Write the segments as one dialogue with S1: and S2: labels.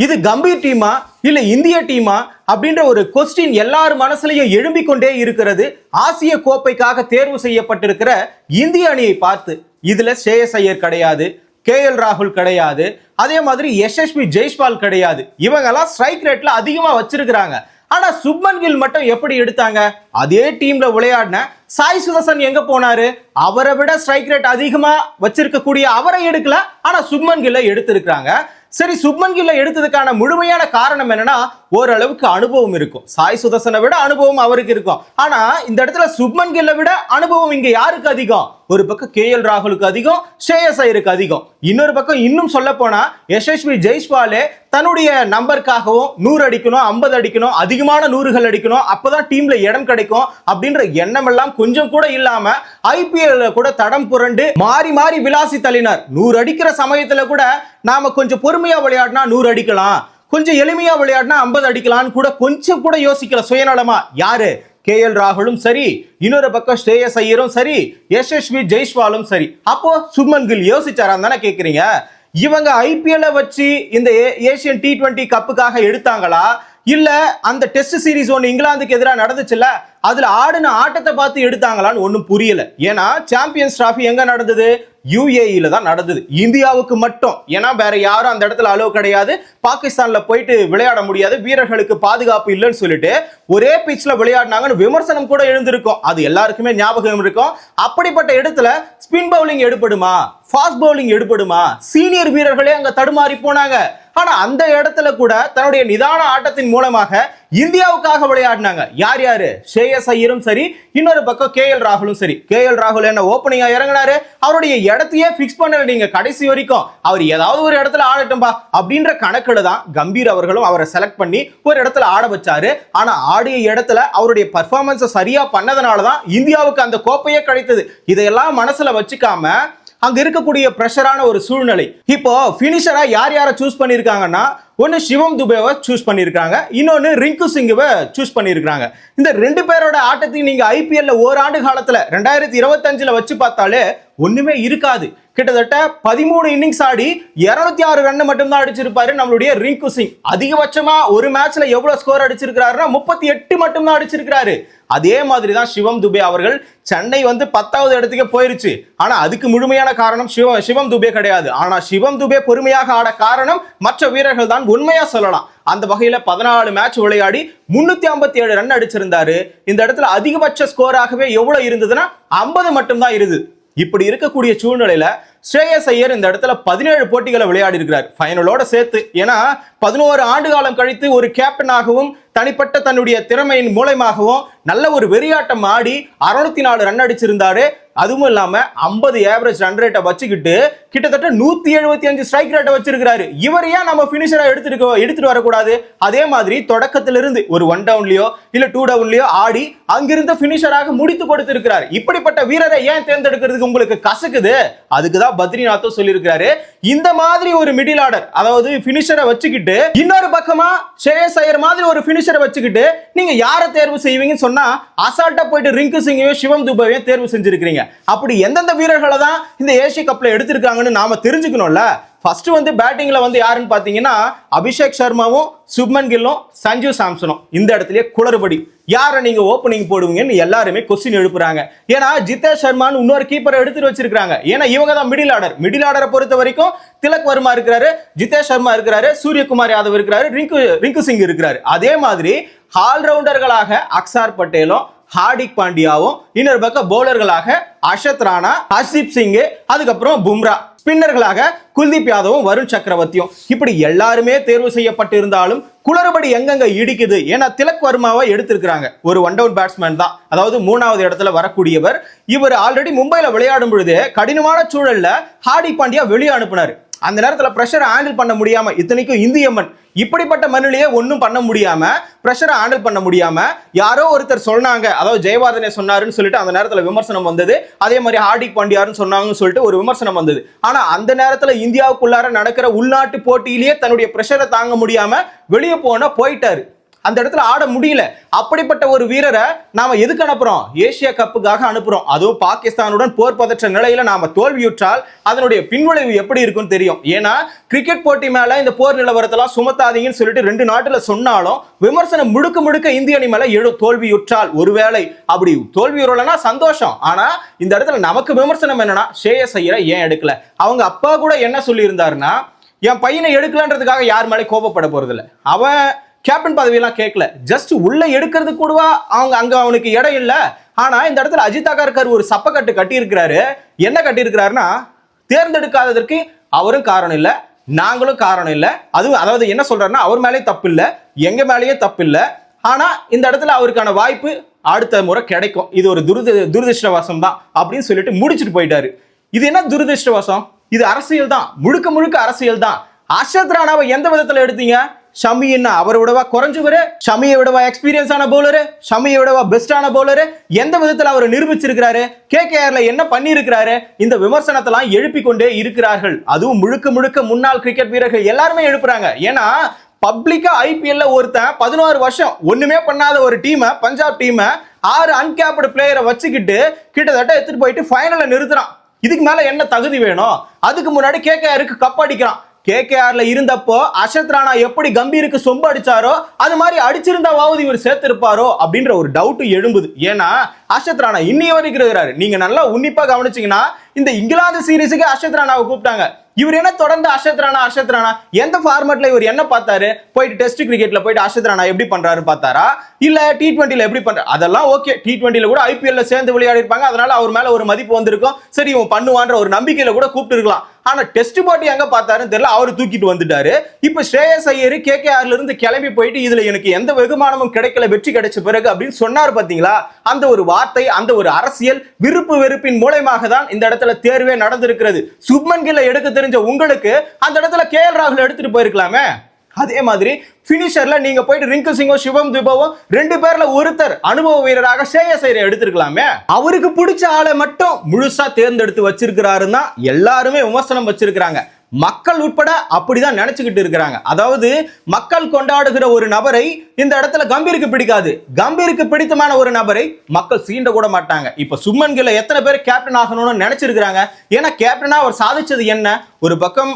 S1: இது கம்பீர் டீமா இல்ல இந்திய டீமா அப்படின்ற ஒரு கொஸ்டின் எல்லார் மனசுலயும் எழும்பிக் கொண்டே இருக்கிறது. ஆசிய கோப்பைக்காக தேர்வு செய்யப்பட்டிருக்கிற இந்திய அணியை பார்த்து. இதுல ஸ்ரேயஸ் ஐயர் கிடையாது, கேஎல் ராகுல் கிடையாது, அதே மாதிரி யசஸ்வி ஜெய்ஸ்வால் கிடையாது. இவங்கெல்லாம் ஸ்ட்ரைக் ரேட்ல அதிகமா வச்சிருக்கிறாங்க. ஆனா சுப்மன் கில் மட்டும் எப்படி எடுத்தாங்க? அதே டீம்ல விளையாடின சாய் சுதர்சன் எங்க போனாரு? அவரை விட ஸ்ட்ரைக் ரேட் அதிகமா வச்சிருக்கக்கூடிய அவரை எடுக்கல, ஆனா சுப்மன் கில்லை எடுத்திருக்காங்க. சரி, சுப்மன் கில்லை எடுத்ததுக்கான முழுமையான காரணம் என்னன்னா, ஓரளவுக்கு அனுபவம் இருக்கும். சாய் சுதர்சனை விட அனுபவம் அவருக்கு இருக்கும். ஆனா இந்த இடத்துல சுப்மன் கில்லை விட அனுபவம் இங்க யாருக்கு அதிகம்? ஒரு பக்கம் கேஎல் ராகுலுக்கு அதிகம், ஸ்ரேயஸ் ஐயருக்கு அதிகம். இன்னொரு பக்கம் இன்னும் சொல்ல போனா யசஸ்வி ஜெய்ஸ்வாலே தன்னுடைய நம்பருக்காகவும் 100 அடிக்கணும், 50 அடிக்கணும், அதிகமான 100கள் அடிக்கணும், அப்பதான் டீம்ல இடம் கிடைக்கும் அப்படின்ற எண்ணம் எல்லாம் கொஞ்சம் கூட இல்லாம ஐபிஎல் கூட தடம் புரண்டு மாறி மாறி விளாசி தள்ளினார். 100 அடிக்கிற சமயத்துல கூட நாம கொஞ்சம் பொறுமையா விளையாடினா 100 அடிக்கலாம், கொஞ்சம் எளிமையா விளையாடினா 50 அடிக்கலாம்னு கூட கொஞ்சம் கூட யோசிக்கல சுயநலமா. யாரு? கேஎல் ராகுலும் சரி, இன்னொரு பக்கம் ஸ்ரேயஸ் ஐயரும் சரி, யசஸ்வி ஜெய்ஸ்வாலும் சரி. அப்போ சுப்மன் கில் யோசிச்சாரான்னு தானே கேக்குறீங்க? இவங்க ஐபிஎல் வச்சு இந்த ஏசியன் T20 கப்புக்காக எடுத்தாங்களா, இல்ல அந்த டெஸ்ட் சீரிஸ் ஒன்னு இங்கிலாந்துக்கு எதிராக நடந்துச்சுல்ல, அதுல ஆடின ஆட்டத்தை பார்த்து எடுத்தாங்களான்னு ஒன்னும் புரியல. ஏன்னா சாம்பியன்ஸ் டிராஃபி எங்க நடந்தது? UAE தான் நடந்தது, இந்தியாவுக்கு மட்டும். ஏன்னா வேற யாரும் அந்த இடத்துல அலோ கிடையாது, பாகிஸ்தான்ல போயிட்டு விளையாட முடியாது, வீரர்களுக்கு பாதுகாப்பு இல்லைன்னு சொல்லிட்டு ஒரே பிச்ல விளையாடினாங்கன்னு விமர்சனம் கூட எழுந்திருக்கும். அது எல்லாருக்குமே ஞாபகம் இருக்கும். அப்படிப்பட்ட இடத்துல ஸ்பின் பவுலிங் எடுபடுமா, ஃபாஸ்ட் பவுலிங் எடுபடுமா? சீனியர் வீரர்களே அங்க தடுமாறி போனாங்க. ஆனா அந்த இடத்துல கூட தன்னுடைய நிதான ஆட்டத்தின் மூலமாக இந்தியாவுக்காக விளையாடினாங்க. யார் யாரு? ஸ்ரேயஸ் ஐயரும் சரி, இன்னொரு பக்கம் கேஎல் ராகுலும் சரி. கேஎல் ராகுல் என்ன ஓப்பனிங்கா இறங்கினாரு, அவருடைய இடத்தையே பிக்ஸ் பண்ணல. நீங்க கடைசி வரைக்கும் அவர் ஏதாவது ஒரு இடத்துல ஆடட்டும்பா அப்படின்ற கணக்குல தான் கம்பீர் அவர்களும் அவரை செலக்ட் பண்ணி ஒரு இடத்துல ஆட வச்சாரு. ஆனா ஆடிய இடத்துல அவருடைய பர்ஃபார்மன்ஸ் சரியா பண்ணதுனாலதான் இந்தியாவுக்கு அந்த கோப்பையே கிடைத்தது. இதையெல்லாம் மனசுல வச்சுக்காம அங்க இருக்கக்கூடிய பிரஷரான ஒரு சூழ்நிலை. இப்போ பினிஷரா யார் யாரை சூஸ் பண்ணிருக்காங்கன்னா, ஒன்னு சிவம் துபேவை சூஸ் பண்ணிருக்காங்க, இன்னொன்னு ரிங்கு சிங்கவை சூஸ் பண்ணிருக்காங்க. இந்த ரெண்டு பேரோட ஆட்டத்தையும் நீங்க ஐபிஎல்ல ஓராண்டு காலத்துல 2025ல வச்சு பார்த்தாலே ஒண்ணுமே இருக்காது. கிட்டத்தட்ட 13 இன்னிங்ஸ் ஆடி 206 ரன் மட்டும் தான் அடிச்சிருப்பாரு நம்மளுடைய ரிங்கு சிங். அதிகபட்சமா ஒரு மேட்ச்ல எவ்வளவு ஸ்கோர் அடிச்சிருக்காருன்னா 38 மட்டும் தான் அடிச்சிருக்காரு. அதே மாதிரி தான் சிவம் துபே அவர்கள். சென்னை 10வது இடத்துக்கு போயிருச்சு, ஆனா அதுக்கு முழுமையான காரணம் சிவம் துபே கிடையாது. ஆனா சிவம் துபே பொறுமையாக ஆட காரணம் மற்ற வீரர்கள் தான், உண்மையா சொல்லலாம். அந்த வகையில 14 மேட்ச் விளையாடி 357 ரன் அடிச்சிருந்தாரு. இந்த இடத்துல அதிகபட்ச ஸ்கோராகவே எவ்வளவு இருந்ததுன்னா 50 மட்டும் தான் இருந்தது. இப்படி இருக்கக்கூடிய சூழ்நிலையில ஸ்ரேயஸ் ஐயர் இந்த இடத்துல 17 போட்டிகளை விளையாடி இருக்கிறார் ஃபைனலோட சேர்த்து. ஏன்னா 11 ஆண்டு காலம் கழித்து ஒரு கேப்டனாகவும் தனிப்பட்ட தன்னுடைய திறமையின் மூலமாகவும் நல்ல ஒரு வெறியாட்டம் ஆடி 604 ரன் அடிச்சிருந்தாரு. அதுவும் இல்லாம 50 ஏவரேஜ் ரன் ரேட்டை வச்சுக்கிட்டு கிட்டத்தட்ட 175 ஸ்ட்ரைக் ரேட்டை வச்சிருக்காரு. இவர் ஏன் நம்ம பினிஷரா எடுத்துட்டு வரக்கூடாது? அதே மாதிரி தொடக்கத்திலிருந்து ஒரு 1 டவுன்லயோ இல்ல 2 டவுன்லயோ ஆடி அங்கிருந்த பினிஷராக முடித்து கொடுத்திருக்கிறார். இப்படிப்பட்ட வீரரை ஏன் தேர்ந்தெடுக்கிறதுக்கு உங்களுக்கு கசக்குது? அதுக்குதான் பத்ரிநாத்தும் சொல்லியிருக்காரு, இந்த மாதிரி ஒரு மிடில் ஆர்டர், அதாவது பினிஷரை வச்சுக்கிட்டு இன்னொரு பக்கமா ஸ்ரேயஸ் ஐயர் மாதிரி ஒரு பினிஷரை வச்சுக்கிட்டு நீங்க யாரை தேர்வு செய்வீங்கன்னு சொன்னா அசால்ட்டா போயிட்டு ரிங்கு சிங்கையும் சிவம் துபேவையும் தேர்வு செஞ்சிருக்கீங்க. அப்படி எந்தெந்த வீரர்களை தான் இந்த ஏசிய கப்ல எடுத்திருக்காங்கன்னு நாம தெரிஞ்சுக்கணும்ல. ஃபர்ஸ்ட் பேட்டிங்ல யாருன்னு பாத்தீங்கன்னா அபிஷேக் சர்மாவும் சுப்மன் கில்லும் சஞ்சு சாம்சனும். இந்த இடத்துலயே குளறுபடி, யாரை நீங்க ஓப்பனிங் போடுவீங்கன்னு எல்லாருமே கொஸ்டின் எழுப்புறாங்க. ஏன்னா ஜிதேஷ் சர்மான்னு இன்னொரு கீப்பரை எடுத்துட்டு வச்சிருக்காங்க. ஏன்னா இவங்க தான் மிடில் ஆர்டர். மிடில் ஆர்டரை பொறுத்த வரைக்கும் திலக் வர்மா இருக்கிறாரு, ஜிதேஷ் சர்மா இருக்கிறாரு, சூரியகுமார் யாதவ் இருக்கிறாரு, ரிங்கு சிங் இருக்கிறாரு. அதே மாதிரி ஆல்ரவுண்டர்களாக அக்சார் பட்டேலும் ஹார்திக் பாண்டியாவும், இன்னொரு பக்கம் பவுலர்களாக அஷத் ராணா, ஹர்ஷிப் சிங், அதுக்கப்புறம் பும்ரா, ஸ்பின்னர்களாக குல்தீப் யாதவும் வருண் சக்கரவர்த்தியும். இப்படி எல்லாருமே தேர்வு செய்யப்பட்டு இருந்தாலும் குளறுபடி எங்கெங்க இடிக்குது? ஏன்னா திலக் வர்மாவை எடுத்திருக்கிறாங்க, ஒரு 1 டவுன் பேட்ஸ்மேன் தான், அதாவது 3வது இடத்துல வரக்கூடியவர். இவர் ஆல்ரெடி மும்பைல விளையாடும் பொழுது கடினமான சூழல்ல ஹார்திக் பாண்டியா வெளியே அனுப்பினார். அந்த நேரத்தில் பிரஷரை ஹேண்டில் பண்ண முடியாம, இத்தனைக்கும் இந்திய மண், இப்படிப்பட்ட மண்ணிலேயே ஒன்றும் பண்ண முடியாம, பிரஷரை ஹேண்டில் பண்ண முடியாம யாரோ ஒருத்தர் சொன்னாங்க, அதாவது ஜெயவர்தனே சொன்னாருன்னு சொல்லிட்டு அந்த நேரத்தில் விமர்சனம் வந்தது. அதே மாதிரி ஹார்திக் பாண்டியாருன்னு சொன்னாங்கன்னு சொல்லிட்டு ஒரு விமர்சனம் வந்தது. ஆனா அந்த நேரத்தில் இந்தியாவுக்குள்ளார நடக்கிற உள்நாட்டு போட்டியிலேயே தன்னுடைய பிரஷரை தாங்க முடியாம வெளியே போயிட்டாரு. அந்த இடத்துல ஆட முடியல. அப்படிப்பட்ட ஒரு வீரரை நாம எதுக்கு அனுப்புறோம்? ஏசியா கப்புக்காக அனுப்புறோம். அதுவும் பாகிஸ்தானுடன் போர் பதற்ற நிலையில நாம தோல்வியுற்றால் அதனுடைய பின்விளைவு எப்படி இருக்கும்னு தெரியும். ஏன்னா கிரிக்கெட் போட்டி மேல இந்த போர் நிலவரத்தெல்லாம் சுமத்தாதீங்கன்னு சொல்லிட்டு 2 நாட்டுல சொன்னாலும் விமர்சனம் முழுக்க முழுக்க இந்திய அணி மேல தோல்வியுற்றால், ஒருவேளை அப்படி தோல்வியுறலன்னா சந்தோஷம். ஆனா இந்த இடத்துல நமக்கு விமர்சனம் என்னன்னா, ஷ்ரேயஸ் ஐயரை ஏன் எடுக்கல? அவங்க அப்பா கூட என்ன சொல்லி இருந்தாருன்னா, என் பையனை எடுக்கலன்றதுக்காக யார் மேலே கோபப்பட போறது இல்லை, அவன் கேப்டன் பதவியெல்லாம் கேட்கல, ஜஸ்ட் உள்ள எடுக்கிறது கூடவா அங்க அவனுக்கு இடம் இல்ல. ஆனா இந்த இடத்துல அஜித் அகர்கர் ஒரு சப்பக்கட்டு கட்டி இருக்கிறாரு. என்ன கட்டி இருக்கிறாருன்னா, தேர்ந்தெடுக்காததற்கு அவரும் காரணம் இல்ல, நாங்களும் காரணம் இல்ல. அதாவது என்ன சொல்றாருன்னா, அவர் மேலே தப்பு இல்ல, எங்க மேலேயே தப்பு இல்ல. ஆனா இந்த இடத்துல அவருக்கான வாய்ப்பு அடுத்த முறை கிடைக்கும், இது ஒரு துரதிருஷ்டவசம் தான் அப்படின்னு சொல்லிட்டு முடிச்சுட்டு போயிட்டாரு. இது என்ன துரதிருஷ்டவசம்? இது அரசியல் தான், முழுக்க முழுக்க அரசியல் தான். அர்ஷத் ராணாவை எந்த விதத்துல எடுத்தீங்க? ஷமி என்ன அவரை விடவா குறைஞ்சவரு? ஷமியை விடவா எக்ஸ்பீரியன்ஸ் ஆன பவுலரு? ஷமியை விடவா பெஸ்டான பவுலரு? எந்த விதத்துல அவர் நிரூபிச்சிருக்கிறாரு? கேகேஆர்ல என்ன பண்ணி இருக்கிறாரு? இந்த விமர்சனத்தெல்லாம் எழுப்பி கொண்டே இருக்கிறார்கள். அதுவும் முழுக்க முழுக்க முன்னாள் கிரிக்கெட் வீரர்கள் எல்லாருமே எழுப்புறாங்க. ஏன்னா பப்ளிக்கா ஐபிஎல்ல ஒருத்தன் 16 வருஷம் ஒண்ணுமே பண்ணாத ஒரு டீமை, பஞ்சாப் டீமை 6 அன்கேப்டு பிளேயரை வச்சுக்கிட்டு கிட்டத்தட்ட எடுத்துட்டு போயிட்டு ஃபைனல்ல நிறுத்துறான். இதுக்கு மேல என்ன தகுதி வேணும்? அதுக்கு முன்னாடி கேகேஆருக்கு கப் அடிக்கிறான். கேகேஆர்ல இருந்தப்போ அர்ஷத் ராணா எப்படி கம்பீருக்கு சொம்பு அடிச்சாரோ அது மாதிரி அடிச்சிருந்தாவது இவர் சேர்த்திருப்பாரோ அப்படின்ற ஒரு டவுட் எழும்புது. ஏன்னா அர்ஷத் ராணா இன்னைய வரைக்கும் இருக்கிறாரு. நீங்க நல்லா உன்னிப்பா கவனிச்சீங்கன்னா இந்த இங்கிலாந்து சீரீஸுக்கு அர்ஷத் ராணாவை கூப்பிட்டாங்க. இவர் என்ன தொடர்ந்து அர்ஷத் ராணா எந்த ஃபார்மட்ல இவர் என்ன பார்த்தாரு? போயிட்டு டெஸ்ட் கிரிக்கெட்ல போயிட்டு அர்ஷத் ராணா எப்படி பண்றாரு பார்த்தாரா, இல்ல T20ல எப்படி பண்றாரு? அதெல்லாம் ஓகே, T20ல கூட ஐபிஎல்ல சேர்ந்து விளையாடி இருப்பாங்க, அதனால அவர் மேல ஒரு மதிப்பு வந்திருக்கும், சரி இவன் பண்ணுவான்ற ஒரு நம்பிக்கையில கூட கூப்பிட்டு இருக்கலாம். ஆனா டெஸ்ட் போட்டி எங்க பார்த்தாருன்னு தெரியல, அவரு தூக்கிட்டு வந்துட்டாரு. இப்ப ஷ்ரேயஸ் ஐயர் கேகேஆர்ல இருந்து கிளம்பி போயிட்டு இதுல எனக்கு எந்த வெகுமானமும் கிடைக்கல, வெற்றி கிடைச்ச பிறகு அப்படின்னு சொன்னார் பாத்தீங்களா? அந்த ஒரு வார்த்தை, அந்த ஒரு அரசியல் விருப்பு வெறுப்பின் மூலமாக தான் இந்த இடத்துல தேர்வே நடந்திருக்கிறது. சுப்மன் கில்லை எடுக்க தெரிஞ்ச உங்களுக்கு அந்த இடத்துல KL ராகுல் எடுத்துட்டு போயிருக்கலாமே. அதே மாதிரி பினிஷர்ல நீங்க போயிட்டு ரிங்கு சிங்கும் சிவம் துபவும் 2 பேர்ல ஒருத்தர் அனுபவ வீரராக ஷ்ரேயஸ் ஐயரை எடுத்திருக்கலாமே. அவருக்கு பிடிச்ச ஆளை மட்டும் முழுசா தேர்ந்தெடுத்து வச்சிருக்கிறாருன்னா எல்லாருமே விமர்சனம் வச்சிருக்கிறாங்க. மக்கள் உட்பட அப்படிதான் நினைச்சுக்கிட்டு இருக்கிறாங்க. அதாவது மக்கள் கொண்டாடுகிற ஒரு நபரை இந்த இடத்துல கம்பீருக்கு பிடிக்காது, கம்பீருக்கு பிடித்தமான ஒரு நபரை மக்கள் சீண்ட கூட மாட்டாங்க. இப்ப சுப்மன் கில்ல எத்தனை பேர் கேப்டன் ஆகணும்னு நினைச்சிருக்கிறாங்க? ஏன்னா கேப்டனா அவர் சாதிச்சது என்ன? ஒரு பக்கம்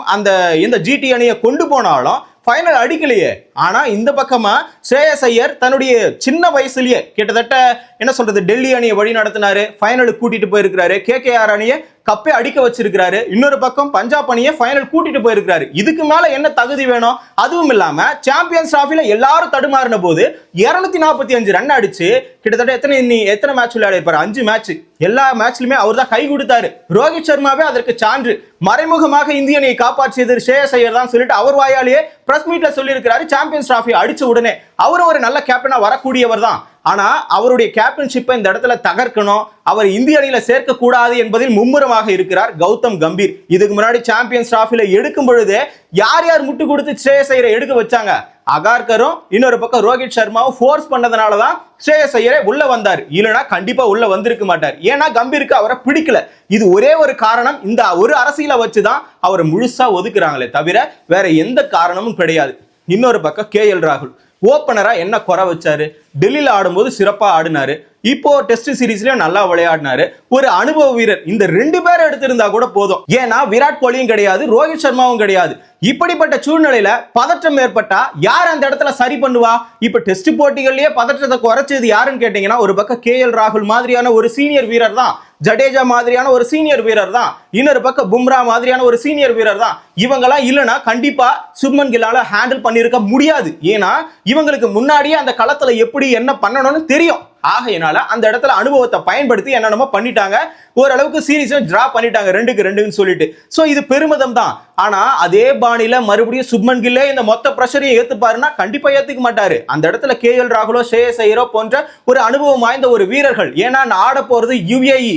S1: இந்த GT அணியை கொண்டு போனாலும் ஃபைனல் அடிக்கலையே. ஆனா இந்த பக்கமா ஷ்ரேயஸ் ஐயர் தன்னுடைய சின்ன வயசுலயே கிட்டத்தட்ட என்ன சொல்றது, டெல்லி அணியை வழி நடத்தினாரு, ஃபைனலுக்கு கூட்டிட்டு போயிருக்கிறாரு, KKR அணியை கப்பே அடிக்க வச்சிருக்கிறாரு, இன்னொரு பக்கம் பஞ்சாப் அணியை ஃபைனல் கூட்டிட்டு போயிருக்கிறாரு. இதுக்கு மேல என்ன தகுதி வேணும்? அதுவும் இல்லாம சாம்பியன்ஸ் டிராஃபில எல்லாரும் தடுமாறின போது 245 ரன் அடிச்சு கிட்டத்தட்ட எத்தனை மேட்ச் விளையாடி இருப்பாரு? 5 மேட்ச். எல்லா மேட்ச்லயுமே அவர் தான் கை கொடுத்தாரு. ரோஹித் சர்மாவே அதற்கு சான்று. மறைமுகமாக இந்திய அணியை காப்பாற்றியது ஷ்ரேயஸ் ஐயர் தான் சொல்லிட்டு அவர் வாயாலேயே பிரஸ் மீட்ல சொல்லி இருக்கிறாரு. சாம்பியன்ஸ் டிராஃபி அடிச்ச உடனே அவரும் ஒரு நல்ல கேப்டனா வரக்கூடியவர் தான். ஆனா அவருடைய கேப்டன்ஷிப்பை இந்த இடத்துல தகர்க்கணும், அவர் இந்திய அணியில சேர்க்க கூடாது என்பதில் மும்முரமாக இருக்கிறார் கௌதம் கம்பீர். இதுக்கு முன்னாடி சாம்பியன்ஸ் டிராஃபில எடுக்கும் பொழுது யார் யார் முட்டு கொடுத்து ஷ்ரேயஸ் ஐயரை எடுக்க வச்சாங்க? அகார்கரும் இன்னொரு பக்கம் ரோஹித் சர்மாவும் ஃபோர்ஸ் பண்ணதுனாலதான் ஷ்ரேயஸ் ஐயரே உள்ள வந்தார். இல்லனா கண்டிப்பா உள்ள வந்திருக்க மாட்டார். ஏன்னா கம்பீருக்கு அவரை பிடிக்கல. இது ஒரே ஒரு காரணம். இந்த ஒரு அரசியலை வச்சுதான் அவரை முழுசா ஒதுக்குறாங்களே தவிர வேற எந்த காரணமும் கிடையாது. இன்னொரு பக்கம் KL ராகுல் ஓப்பனரா என்ன குறை வச்சாரு? டெல்லியில ஆடும்போது சிறப்பா ஆடினாரு, இப்போ டெஸ்ட் சீரீஸ்லயும் நல்லா விளையாடினாரு. ஒரு அனுபவ வீரர் இந்த 2 பேரை எடுத்திருந்தா கூட போதும். ஏன்னா விராட் கோலியும் கிடையாது, ரோஹித் சர்மாவும் கிடையாது. இப்படிப்பட்ட சூழ்நிலையில பதற்றம் ஏற்பட்டா யார் அந்த இடத்துல சரி பண்ணுவா? இப்ப டெஸ்ட் போட்டிகள்லயே பதற்றத்தை குறைச்சது யாருன்னு கேட்டீங்கன்னா ஒரு பக்கம் KL ராகுல் மாதிரியான ஒரு சீனியர் வீரர் தான், ஜடேஜா மாதிரியான ஒரு சீனியர் வீரர் தான், இன்னொரு பக்கம் பும்ரா மாதிரியான ஒரு சீனியர் வீரர் தான். இவங்கெல்லாம் இல்லைன்னா கண்டிப்பா சுப்மன் கில்லால ஹேண்டில் பண்ணிருக்க முடியாது. ஏன்னா இவங்களுக்கு முன்னாடியே அந்த களத்துல எப்படி என்ன பண்ணணும்னு தெரியும். ஆகையினால அந்த இடத்துல அனுபவத்தை பயன்படுத்தி என்னென்னமோ பண்ணிட்டாங்க. ஓரளவுக்கு சீரீஸும் டிரா பண்ணிட்டாங்க 2-2 சொல்லிட்டு. சோ இது பெருமிதம் தான். ஆனா அதே பாணியில மறுபடியும் சுப்மன் கில்லே இந்த மொத்த பிரஷரையும் ஏத்துப்பாருன்னா கண்டிப்பா ஏத்துக்க மாட்டாரு. அந்த இடத்துல KL ராகுலோ ஷ்ரேயஸ் ஐயரோ போன்ற ஒரு அனுபவம் வாய்ந்த ஒரு வீரர்கள். ஏன்னா ஆட போறது UAE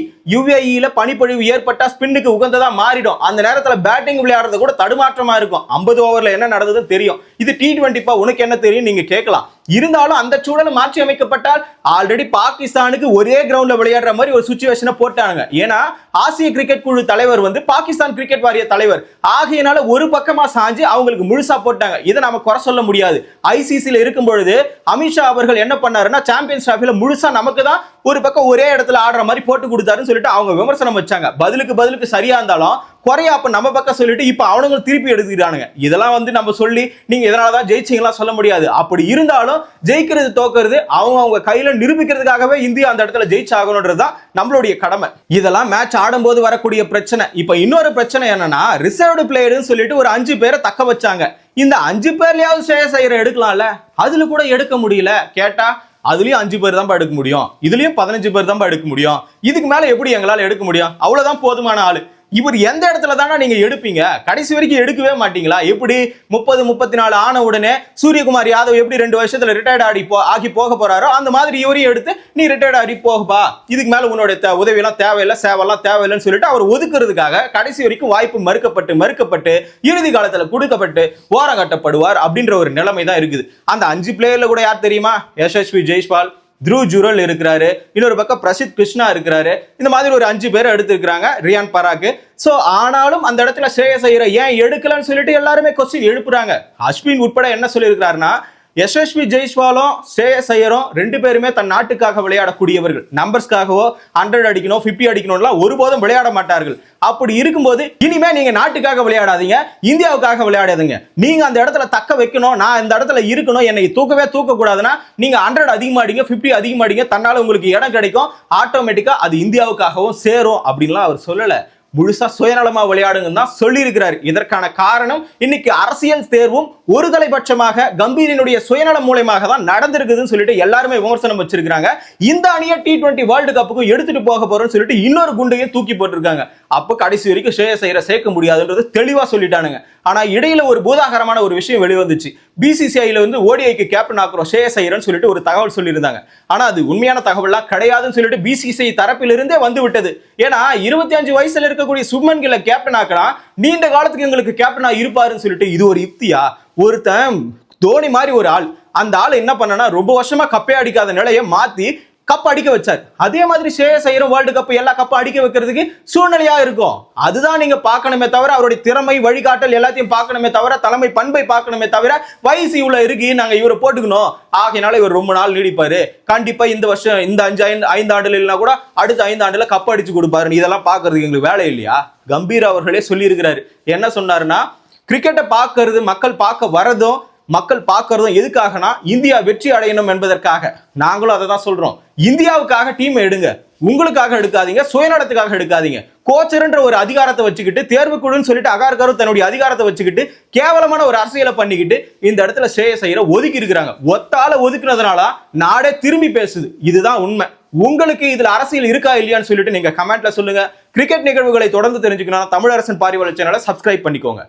S1: பனிப்பொழிவு ஏற்பட்டா ஸ்பின்னுக்கு உகந்ததா மாறிடும். அந்த நேரத்துல பேட்டிங் விளையாடுறது கூட தடுமாற்றமா இருக்கும். 50 ஓவர்ல என்ன நடந்தது தெரியும். இது T20 உனக்கு என்ன தெரியும் நீங்க கேட்கலாம். இருந்தாலும் அந்த சூழல் மாற்றி அமைக்கப்பட்டால் ஆல்ரெடி பாகிஸ்தானுக்கு ஒரே கிரவுண்ட்ல விளையாடுற மாதிரி ஒரு சிச்சுவேஷனை போட்டாங்க. ஏன்னா ஆசிய கிரிக்கெட் குழு தலைவர் வந்து பாகிஸ்தான் கிரிக்கெட் வாரிய தலைவர் ஆகையினால ஒரு பக்கமா சாஞ்சு அவங்களுக்கு முழுசா போட்டாங்க. இதை நாம குறை சொல்ல முடியாது. ஐசிசில இருக்கும் பொழுது அமித்ஷா அவர்கள் என்ன பண்ணாருன்னா சாம்பியன்ஸ் டிராஃபில முழுசா நமக்கு தான் ஒரு பக்கம் ஒரே இடத்துல ஆடுற மாதிரி போட்டு கொடுத்தாருன்னு சொல்லிட்டு அவங்க விமர்சனம் வச்சாங்க. பதிலுக்கு சரியா இருந்தாலும் குறையா அப்ப நம்ம பக்கம் சொல்லிட்டு இப்ப அவனுங்க திருப்பி எடுத்துக்கிறானுங்க. இதெல்லாம் வந்து நம்ம சொல்லி நீங்க இதனாலதான் ஜெயிச்சீங்களா சொல்ல முடியாது. அப்படி இருந்தாலும் ஜெயிக்கிறது தோக்கிறது அவங்க கையில நிரூபிக்கிறதுக்காகவே இந்தியா அந்த இடத்துல ஜெயிச்சாகணும்ன்றதுதான் நம்மளுடைய கடமை. இதெல்லாம் மேட்ச் ஆடும்போது வரக்கூடிய பிரச்சனை. இப்ப இன்னொரு பிரச்சனை என்னன்னா ரிசர்வ்டு பிளேயர்னு சொல்லிட்டு ஒரு 5 பேரை தக்க வச்சாங்க. இந்த 5 பேர்லயாவது ஸ்ரேயஸ் ஐயரை எடுக்கலாம்ல, அதுல கூட எடுக்க முடியல. கேட்டா அதுலயும் 5 பேர் தான் எடுக்க முடியும், இதுலயும் 15 பேர் தான் எடுக்க முடியும், இதுக்கு மேல எப்படி எங்களால எடுக்க முடியும், அவ்வளவுதான் போதுமான ஆளு. இவர் எந்த இடத்துல தானே நீங்க எடுப்பீங்க? கடைசி வரைக்கும் எடுக்கவே மாட்டீங்களா? எப்படி 30-34 ஆன உடனே சூரியகுமார் யாதவ் எப்படி 2 வருஷத்துல ரிட்டையர்ட் ஆகி போக போறாரோ அந்த மாதிரி இவரையும் எடுத்து நீ ரிட்டையர்ட் ஆகி போகப்பா, இதுக்கு மேல உன்னோட உதவி எல்லாம் தேவையில்லை, சேவெல்லாம் தேவையில்லைன்னு சொல்லிட்டு அவர் ஒதுக்குறதுக்காக கடைசி வரைக்கும் வாய்ப்பு மறுக்கப்பட்டு இறுதி காலத்துல கொடுக்கப்பட்டு ஓரம் கட்டப்படுவார் அப்படின்ற ஒரு நிலைமை தான் இருக்குது. அந்த 5 பிளேயர்ல கூட யார் தெரியுமா? யசஸ்வி ஜெய்ஸ்வால், த்ருவ் ஜுரல் இருக்கிறாரு, இன்னொரு பக்கம் பிரசித் கிருஷ்ணா இருக்கிறாரு. இந்த மாதிரி ஒரு 5 பேரை எடுத்திருக்கிறாங்க, ரியான் பராக். சோ ஆனாலும் அந்த இடத்துல ஸ்ரேயஸ் ஐயரை ஏன் எடுக்கலன்னு சொல்லிட்டு எல்லாருமே கொஸ்டின் எழுப்புறாங்க. அஸ்வின் உட்பட என்ன சொல்லியிருக்கிறாருன்னா யசஸ்வி ஜெய்ஸ்வாலும் ஸ்ரேயஸ் ஐயரும் 2 பேருமே தன் நாட்டுக்காக விளையாடக்கூடியவர்கள். நம்பர்ஸ்க்காகவோ 100 அடிக்கணும் 50 அடிக்கணும்லாம் ஒருபோதும் விளையாட மாட்டார்கள். அப்படி இருக்கும்போது இனிமே நீங்க நாட்டுக்காக விளையாடாதீங்க, இந்தியாவுக்காக விளையாடாதீங்க. நீங்க அந்த இடத்துல தக்க வைக்கணும், நான் இந்த இடத்துல இருக்கணும், என்னை தூக்க கூடாதுன்னா நீங்க 100 அதிகமாடிங்க 50 அதிகமாடிங்க, தன்னால உங்களுக்கு இடம் கிடைக்கும், ஆட்டோமேட்டிக்கா அது இந்தியாவுக்காகவும் சேரும் அப்படின்லாம் அவர் சொல்லல. முழுசா சுயநலமா விளையாடுங்கன்னு தான் சொல்லி இருக்கிறார். இதற்கான காரணம் இன்னைக்கு அரசியல் தேர்வும் ஒரு தலைபட்சமாக கம்பீரினுடைய சுயநலம் மூலமாக தான் நடந்திருக்குதுன்னு சொல்லிட்டு எல்லாருமே விமர்சனம் வச்சிருக்காங்க. இந்த அணியை T20 வேர்ல்டு கப்புக்கு எடுத்துட்டு போக போறோம்னு சொல்லிட்டு இன்னொரு குண்டையும் தூக்கி போட்டிருக்காங்க. அப்ப கடைசி வரைக்கும் ஸ்ரேயஸ் ஐயரை சேர்க்க முடியாதுன்றது தெளிவா சொல்லிட்டானுங்க. ஆனா இடையில ஒரு பூதாகரமான ஒரு விஷயம் வெளிவந்துச்சு. பிசிசிஐல வந்து ஓடிஐக்கு கேப்டன் ஆக்குறோம் ஸ்ரேயஸ் ஐயர்னு சொல்லிட்டு ஒரு தகவல் சொல்லியிருந்தாங்க. ஆனா அது உண்மையான தகவல்லாம் கிடையாதுன்னு சொல்லிட்டு பிசிசிஐ தரப்பிலிருந்தே வந்து விட்டது. ஏன்னா 25 வயசுல இருக்கக்கூடிய சுப்மன் கில்ல கேப்டன் ஆக்கலாம், நீண்ட காலத்துக்கு எங்களுக்கு கேப்டனா இருப்பாருன்னு சொல்லிட்டு இது ஒரு யுக்தியா? ஒருத்தன் தோனி மாதிரி ஒரு ஆள், அந்த ஆள் என்ன பண்ணனா ரொம்ப வருஷமா கப்பே அடிக்காத நிலையை மாத்தி கப் அடிக்க வச்சார். அதே மாதிரி ஸ்ரேயஸ் ஐயர் வேர்ல்டு கப் எல்லா கப்பும் அடிக்க வைக்கிறதுக்கு சூழ்நிலையா இருக்கும். அதுதான் நீங்க பார்க்கணுமே தவிர அவருடைய திறமை வழிகாட்டல் எல்லாத்தையும் பார்க்கணுமே தவிர தலைமை பண்பை பார்க்கணுமே தவிர வயசு இவ்வளவு இருக்கு நாங்க இவரை போட்டுக்கணும் ஆகையினால இவர் ரொம்ப நாள் நீடிப்பாரு, கண்டிப்பா இந்த வருஷம் இந்த 5 ஆண்டுல இல்லைன்னா கூட அடுத்த 5 ஆண்டுல கப் அடிச்சு கொடுப்பாரு, இதெல்லாம் பார்க்கறதுக்கு எங்களுக்கு வேலை இல்லையா? கம்பீர் அவர்களே சொல்லி இருக்கிறாரு. என்ன சொன்னாருன்னா கிரிக்கெட்டை பார்க்கறது மக்கள் பார்க்க வரதும் மக்கள் பார்க்கறதும் எதுக்காகனா இந்தியா வெற்றி அடையணும் என்பதற்காக. நாங்களும் அதை தான் சொல்றோம். இந்தியாவுக்காக டீம் எடுங்க, உங்களுக்காக எடுக்காதீங்க, சுயநலத்துக்காக எடுக்காதீங்க. கோச்சர்ன்ற ஒரு அதிகாரத்தை வச்சுக்கிட்டு தேர்வுக்குழுன்னு சொல்லிட்டு அகார்கரு தன்னுடைய அதிகாரத்தை வச்சுக்கிட்டு கேவலமான ஒரு அரசியலை பண்ணிக்கிட்டு இந்த இடத்துல ஸ்ரேயஸ் ஐயரை ஒதுக்கி இருக்கிறாங்க. ஒத்தால ஒதுக்குனதுனால நாடே திரும்பி பேசுது. இதுதான் உண்மை. உங்களுக்கு இதுல அரசியல் இருக்கா இல்லையான்னு சொல்லிட்டு நீங்க கமெண்ட்ல சொல்லுங்க. கிரிக்கெட் நிகழ்வுகளை தொடர்ந்து தெரிஞ்சுக்கணும் தமிழரசன் பார்வையாளர் சேனலை சப்ஸ்கிரைப் பண்ணிக்கோங்க.